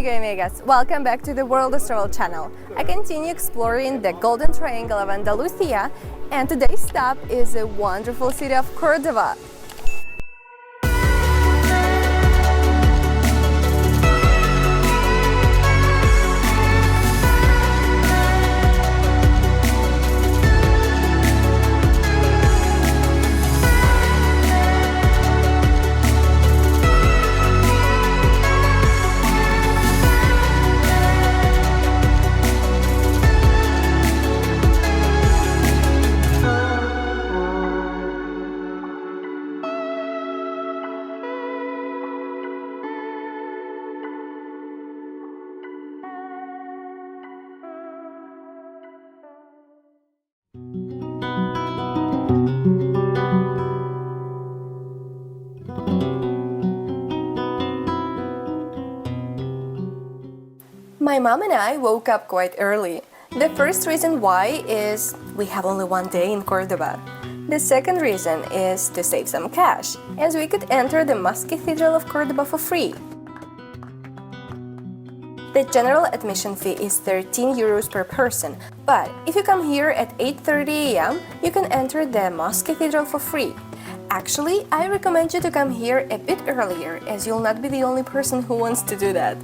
amigo y amigas, welcome back to the World of Stroll channel. I continue exploring the Golden Triangle of Andalusia, and today's stop is the wonderful city of Cordoba. My mom and I woke up quite early. The first reason why is we have only one day in Cordoba. The second reason is to save some cash, as we could enter the Mosque-Cathedral of Córdoba for free. The general admission fee is 13 euros per person, but if you come here at 8:30 a.m., you can enter the Mosque-Cathedral for free. Actually, I recommend you to come here a bit earlier, as you'll not be the only person who wants to do that.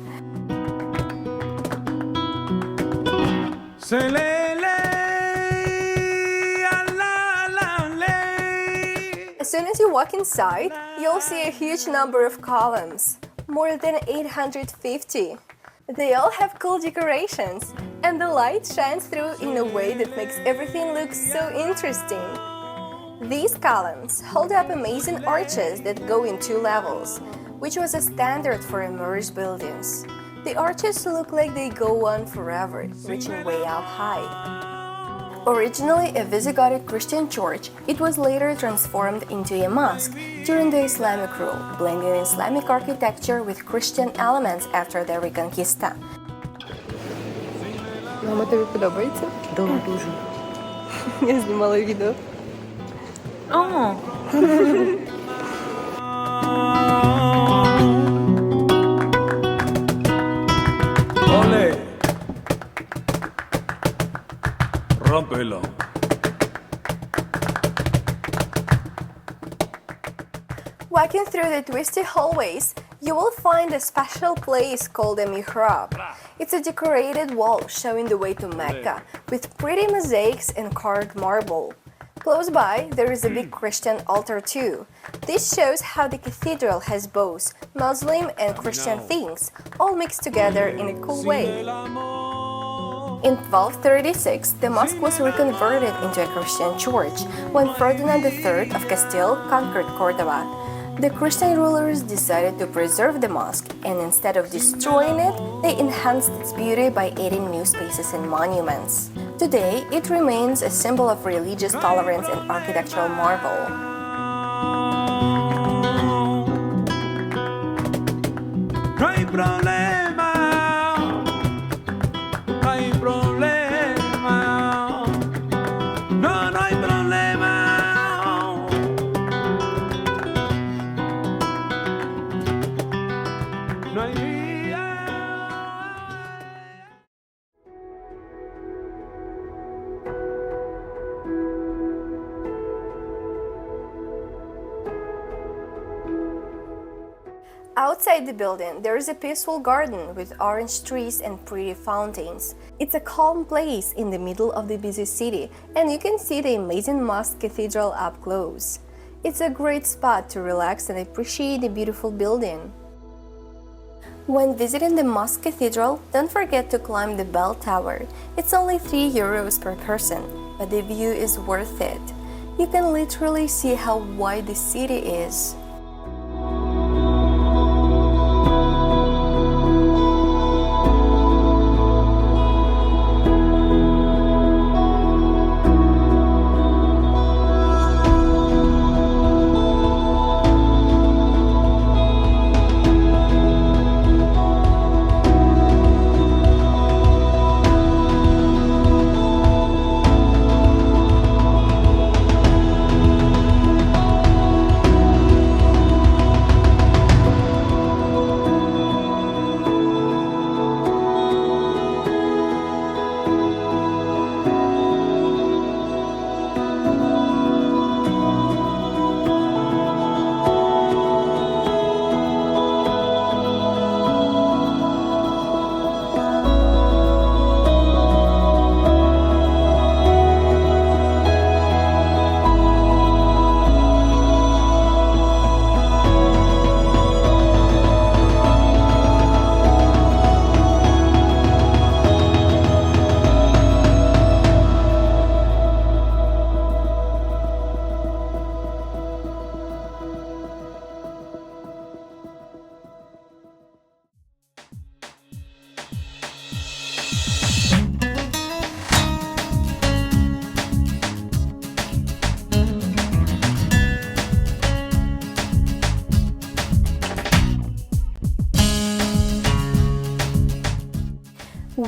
As soon as you walk inside, you'll see a huge number of columns, more than 850. They all have cool decorations, and the light shines through in a way that makes everything look so interesting. These columns hold up amazing arches that go in 2 levels, which was a standard for Moorish buildings. The arches look like they go on forever, reaching way up high. Originally a Visigothic Christian church, it was later transformed into a mosque during the Islamic rule, blending Islamic architecture with Christian elements after the Reconquista. Мама, тобі подобається? Да, дуже. Я знімала відео. О! Rompelo. Walking through the twisty hallways, you will find a special place called a mihrab. It's a decorated wall showing the way to Mecca, with pretty mosaics and carved marble. Close by, there is a big Christian altar too. This shows how the cathedral has both Muslim and Christian themes, all mixed together in a cool way. In 1236, the mosque was reconverted into a Christian church when Ferdinand III of Castile conquered Cordoba. The Christian rulers decided to preserve the mosque, and instead of destroying it, they enhanced its beauty by adding new spaces and monuments. Today, it remains a symbol of religious tolerance and architectural marvel. Outside the building, there is a peaceful garden with orange trees and pretty fountains. It's a calm place in the middle of the busy city, and you can see the amazing Mosque-Cathedral up close. It's a great spot to relax and appreciate the beautiful building. When visiting the Mosque-Cathedral, don't forget to climb the bell tower. It's only 3 euros per person, but the view is worth it. You can literally see how wide the city is.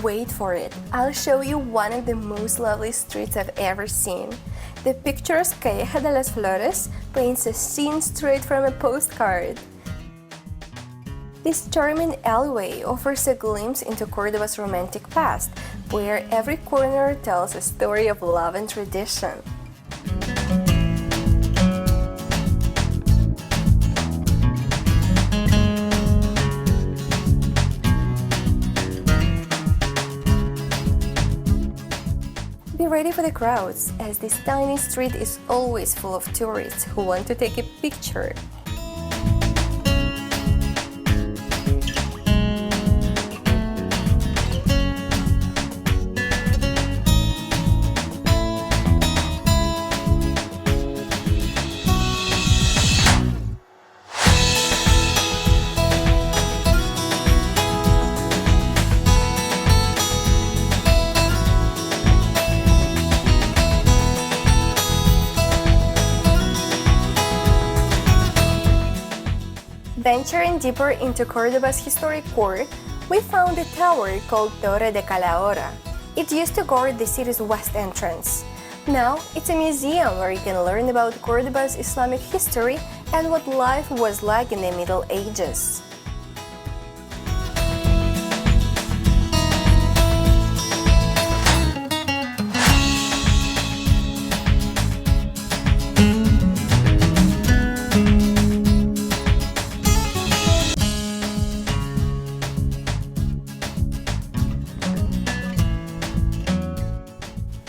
Wait for it, I'll show you one of the most lovely streets I've ever seen. The picturesque Calleja de las Flores paints a scene straight from a postcard. This charming alleyway offers a glimpse into Cordoba's romantic past, where every corner tells a story of love and tradition. Be ready for the crowds, as this tiny street is always full of tourists who want to take a picture. Venturing deeper into Cordoba's historic core, we found a tower called Torre De Calahorra. It used to guard the city's west entrance. Now, it's a museum where you can learn about Cordoba's Islamic history and what life was like in the Middle Ages.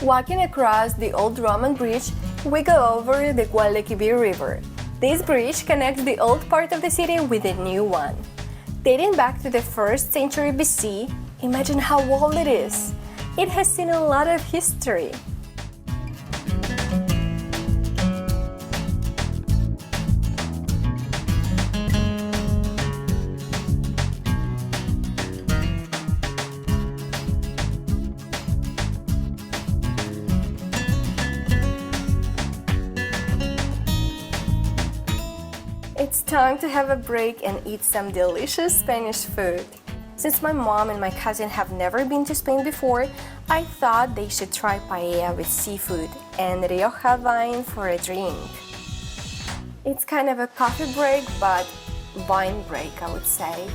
Walking across the old Roman bridge, we go over the Guadalquivir River. This bridge connects the old part of the city with the new one. Dating back to the 1st century BC, imagine how old it is. It has seen a lot of history. It's time to have a break and eat some delicious Spanish food. Since my mom and my cousin have never been to Spain before, I thought they should try paella with seafood and Rioja wine for a drink. It's kind of a coffee break, but wine break, I would say.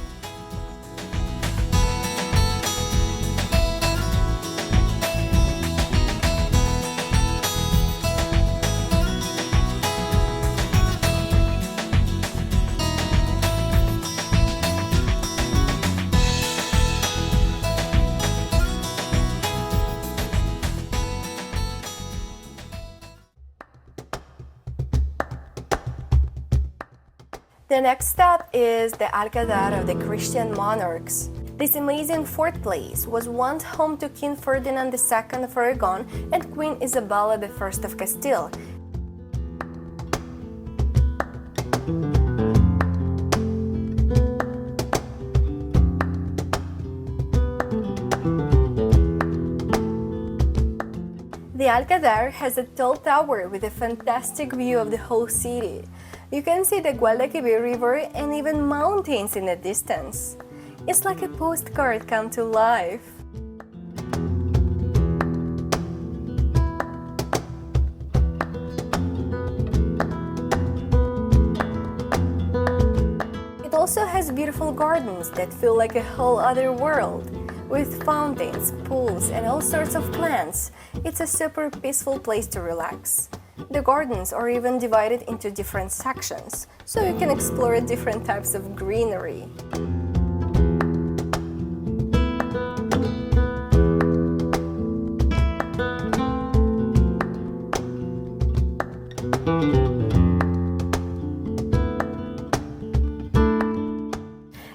The next stop is the Alcazar of the Christian Monarchs. This amazing fort place was once home to King Ferdinand II of Aragon and Queen Isabella I of Castile. The Alcazar has a tall tower with a fantastic view of the whole city. You can see the Guadalquivir River and even mountains in the distance. It's like a postcard come to life. It also has beautiful gardens that feel like a whole other world. With fountains, pools, and all sorts of plants, it's a super peaceful place to relax. The gardens are even divided into different sections, so you can explore different types of greenery.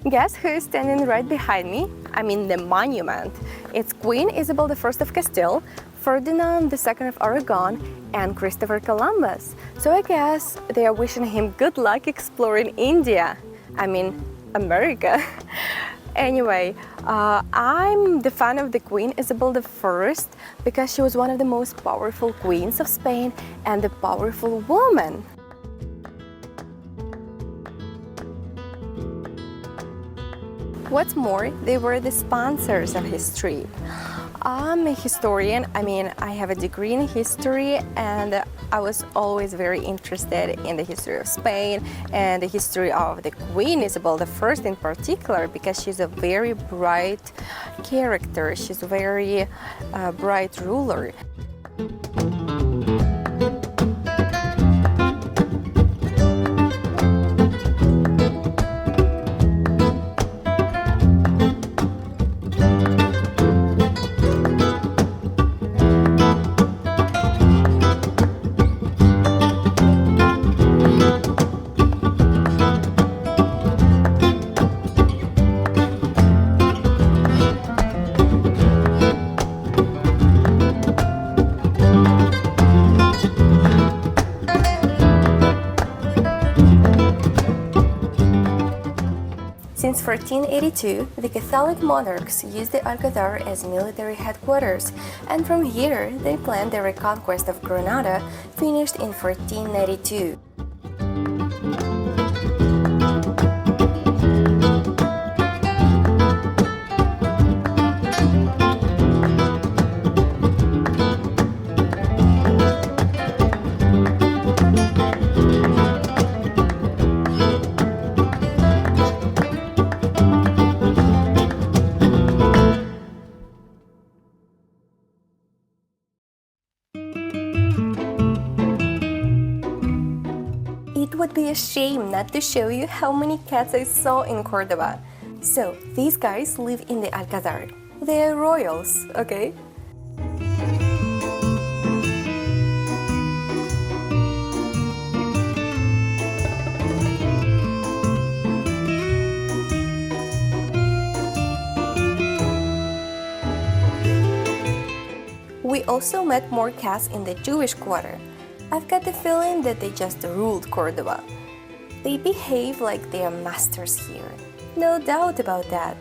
Guess who is standing right behind me? I mean the monument. It's Queen Isabel I of Castile, Ferdinand II of Aragon, and Christopher Columbus. So I guess they are wishing him good luck exploring India. I mean, America. Anyway, I'm the fan of the Queen Isabel I because she was one of the most powerful queens of Spain and a powerful woman. What's more, they were the sponsors of his trip. I'm a historian. I have a degree in history, and I was always very interested in the history of Spain and the history of the Queen Isabel I in particular, because she's a very bright character. She's a very bright ruler. Since 1482, the Catholic monarchs used the Alcazar as military headquarters, and from here they planned the reconquest of Granada, finished in 1492. It would be a shame not to show you how many cats I saw in Cordoba. So, these guys live in the Alcazar. They are royals, okay? We also met more cats in the Jewish quarter. I've got the feeling that they just ruled Cordoba. They behave like they are masters here. No doubt about that.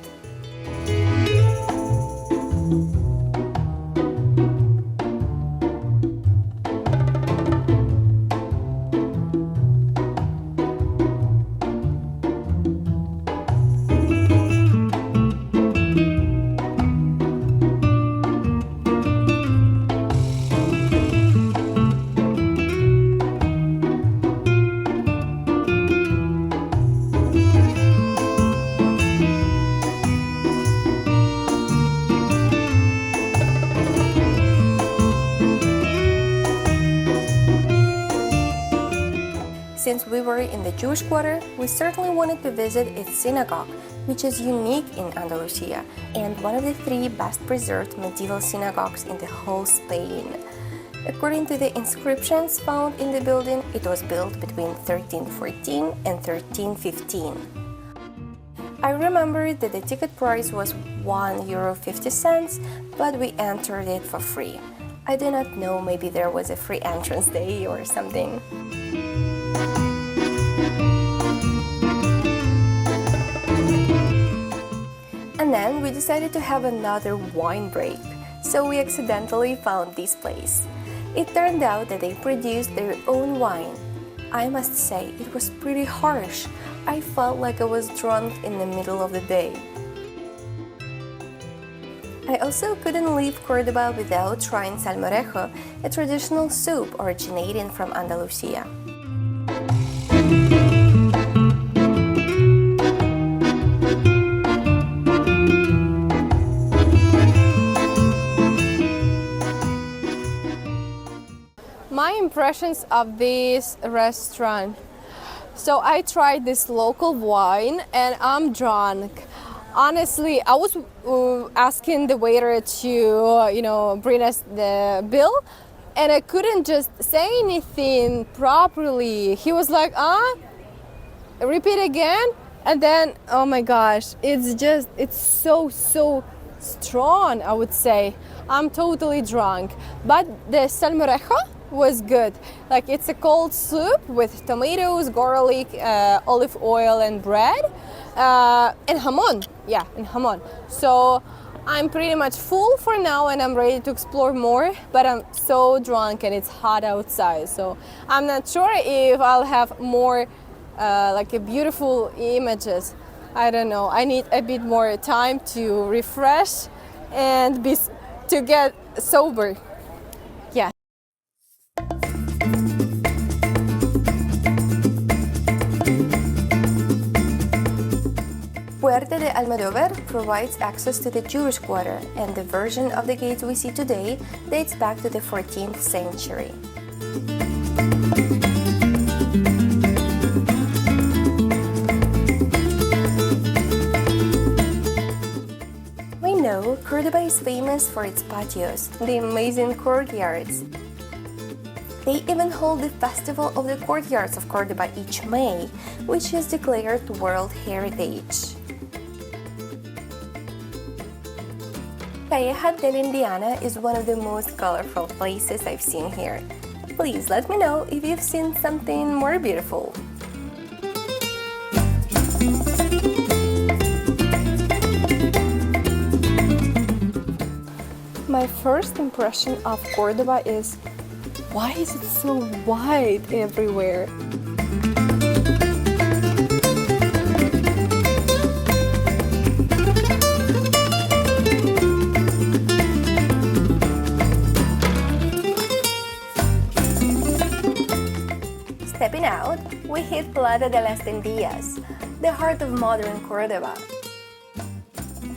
Since we were in the Jewish quarter, we certainly wanted to visit its synagogue, which is unique in Andalusia and one of the 3 best preserved medieval synagogues in the whole Spain. According to the inscriptions found in the building, it was built between 1314 and 1315. I remember that the ticket price was €1.50, but we entered it for free. I do not know, maybe there was a free entrance day or something. And then we decided to have another wine break, so we accidentally found this place. It turned out that they produced their own wine. I must say, it was pretty harsh. I felt like I was drunk in the middle of the day. I also couldn't leave Cordoba without trying salmorejo, a traditional soup originating from Andalusia. My impressions of this restaurant. So I tried this local wine and I'm drunk. Honestly, I was asking the waiter to, bring us the bill, and I couldn't just say anything properly. He was like, repeat again, and then, oh my gosh, it's so strong, I would say. I'm totally drunk, but the salmorejo was good. Like, it's a cold soup with tomatoes, garlic, olive oil, and bread, and jamon. Yeah, and jamon. So I'm pretty much full for now, and I'm ready to explore more. But I'm so drunk, and it's hot outside. So I'm not sure if I'll have more beautiful images. I don't know. I need a bit more time to refresh and to get sober. Yeah. Puerta de Almodóvar provides access to the Jewish quarter, and the version of the gates we see today dates back to the 14th century. We know Cordoba is famous for its patios, the amazing courtyards. They even hold the Festival of the Courtyards of Cordoba each May, which is declared World Heritage. Calleja del Indiano is one of the most colorful places I've seen here. Please let me know if you've seen something more beautiful. My first impression of Cordoba is, why is it so wide everywhere? Stepping out, we hit Plaza de las Tendillas, the heart of modern Cordoba.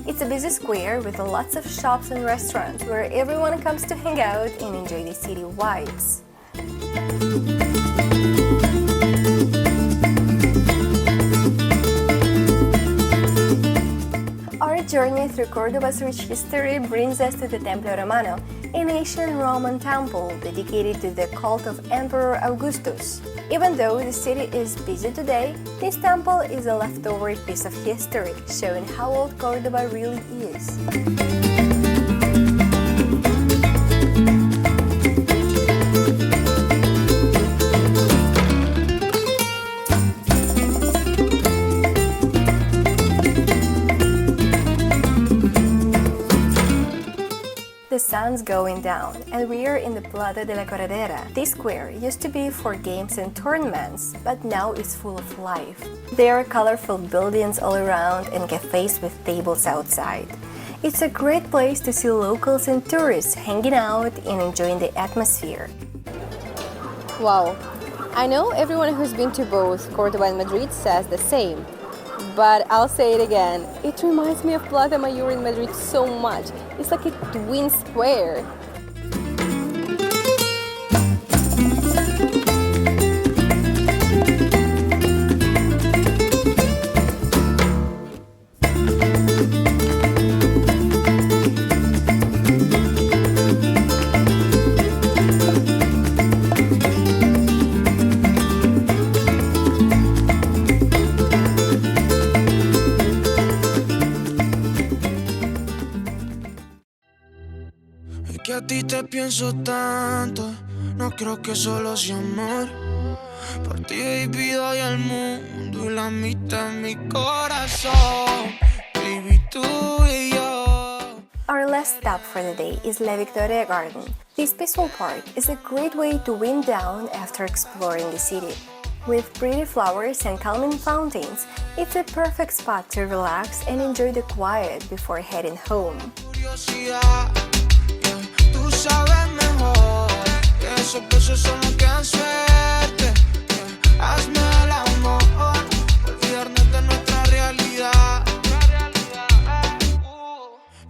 It's a busy square with lots of shops and restaurants where everyone comes to hang out and enjoy the city vibes. Our journey through Cordoba's rich history brings us to the Templo Romano, an ancient Roman temple dedicated to the cult of Emperor Augustus. Even though the city is busy today, this temple is a leftover piece of history, showing how old Cordoba really is. The sun's going down, and we are in the Plaza de la Corredera. This square used to be for games and tournaments, but now it's full of life. There are colorful buildings all around and cafes with tables outside. It's a great place to see locals and tourists hanging out and enjoying the atmosphere. Wow, I know everyone who's been to both Cordoba and Madrid says the same. But I'll say it again, it reminds me of Plaza Mayor in Madrid so much. It's like a twin square. Que a ti te pienso tanto, no creo que solo sea amor. Por ti, baby, doy el mundo y la mitad de mi corazón. Baby, tú y yo. Our last stop for the day is La Victoria Garden. This peaceful park is a great way to wind down after exploring the city. With pretty flowers and calming fountains, it's a perfect spot to relax and enjoy the quiet before heading home. Tú sabes mejor que esos besos son los que dan suerte. Hazme el amor, olvidarnos de nuestra realidad.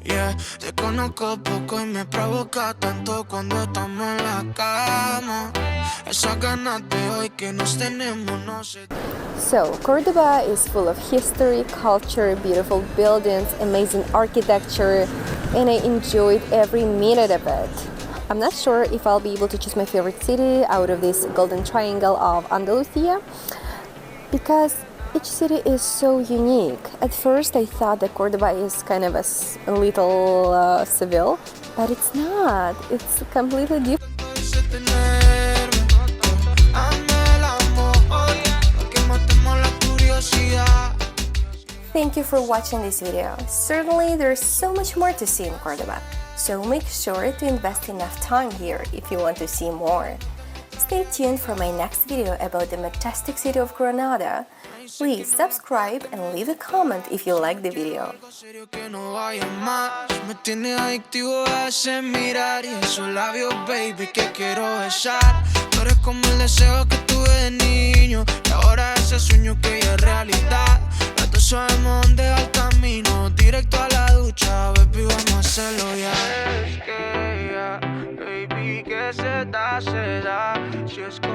Yeah, te conozco poco y me provoca tanto cuando estamos en la cama. Esas ganas de hoy que nos tenemos, no sé. So, Cordoba is full of history, culture, beautiful buildings, amazing architecture, and I enjoyed every minute of it. I'm not sure if I'll be able to choose my favorite city out of this golden triangle of Andalusia, because each city is so unique. At first I thought that Cordoba is kind of a little Seville, but it's not. It's completely different. Thank you for watching this video. Certainly there's so much more to see in Cordoba, so make sure to invest enough time here if you want to see more. Stay tuned for my next video about the majestic city of Granada, Please subscribe and leave a comment if you like the video. Serio que no vaya más. Me tiene adictivo ese mirar y esos labios, baby, que quiero besar. Tú eres como el deseo que tuve de niño y ahora ese sueño que ya es realidad. Los dos sabemos dónde va el camino, directo a la ducha, baby, vamos a hacerlo ya. Es que ya, baby, que se da, si es como